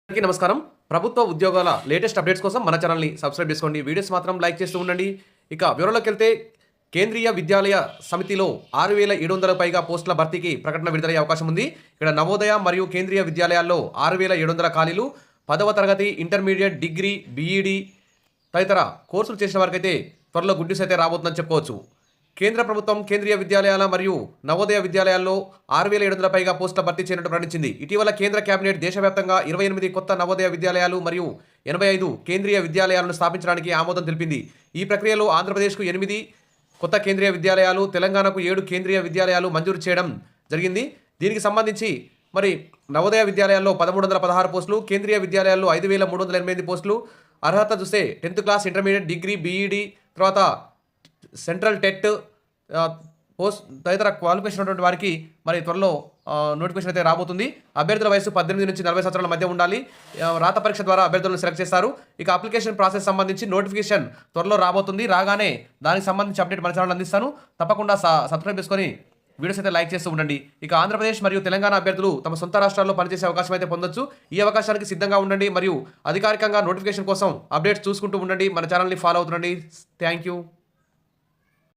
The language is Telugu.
అందరికీ నమస్కారం. ప్రభుత్వ ఉద్యోగాల లేటెస్ట్ అప్డేట్స్ కోసం మన ఛానల్‌ని సబ్స్క్రైబ్ చేసుకోండి. వీడియోస్ మాత్రం లైక్ చేస్తూ ఉండండి. ఇక వివరాల్లోకెళ్తే కేంద్రీయ విద్యాలయ సమితిలో 6,700 పైగా పోస్టుల భర్తీకి ప్రకటన విడుదలయ్యే అవకాశం ఉంది. ఇక్కడ నవోదయ మరియు కేంద్రీయ విద్యాలయాల్లో 6,700 ఖాళీలు. 10వ తరగతి, ఇంటర్మీడియట్, డిగ్రీ, బీఈడీ తదితర కోర్సులు చేసిన వారికైతే త్వరలో గుడ్ న్యూస్ అయితే రాబోతుందని చెప్పుకోవచ్చు. కేంద్ర ప్రభుత్వం కేంద్రీయ విద్యాలయాల మరియు నవోదయ విద్యాలయాల్లో 6,700 పైగా పోస్టుల భర్తీ చేయనున్నట్టు ప్రకటించింది. ఇటీవల కేంద్ర కేబినెట్ దేశవ్యాప్తంగా 28 కొత్త నవోదయ విద్యాలయాలు మరియు 85 కేంద్రీయ విద్యాలయాలను స్థాపించడానికి ఆమోదం తెలిపింది. ఈ ప్రక్రియలో ఆంధ్రప్రదేశ్కు 8 కొత్త కేంద్రీయ విద్యాలయాలు, తెలంగాణకు 7 కేంద్రీయ విద్యాలయాలు మంజూరు చేయడం జరిగింది. దీనికి సంబంధించి మరి నవోదయ విద్యాలయాల్లో 1,316 పోస్టులు, కేంద్రీయ విద్యాలయాల్లో 5,388 పోస్టులు. అర్హత చూస్తే 10th class, intermediate, degree, BEd, తర్వాత సెంట్రల్ టెట్ పోస్ట్ తదితర క్వాలిఫికేషన్ ఉన్నటువంటి వారికి మరి త్వరలో నోటిఫికేషన్ అయితే రాబోతుంది. అభ్యర్థుల వయసు 18 నుంచి 40 సంవత్సరాల మధ్య ఉండాలి. రాత పరీక్ష ద్వారా అభ్యర్థులను సెలెక్ట్ చేస్తారు. ఇక అప్లికేషన్ ప్రాసెస్ సంబంధించి నోటిఫికేషన్ త్వరలో రాబోతుంది. రాగానే దానికి సంబంధించి అప్డేట్ మన ఛానల్ అందిస్తాను. తప్పకుండా సబ్స్క్రైబ్ చేసుకొని వీడియోస్ అయితే లైక్ చేస్తూ ఉండండి. ఇక ఆంధ్రప్రదేశ్ మరియు తెలంగాణ అభ్యర్థులు తమ సొంత రాష్ట్రాల్లో పనిచేసే అవకాశం అయితే పొందొచ్చు. ఈ అవకాశానికి సిద్ధంగా ఉండండి మరియు అధికారికంగా నోటిఫికేషన్ కోసం అప్డేట్స్ చూసుకుంటూ ఉండండి. మన ఛానల్ని ఫాలో అవుతుండండి. Thank you.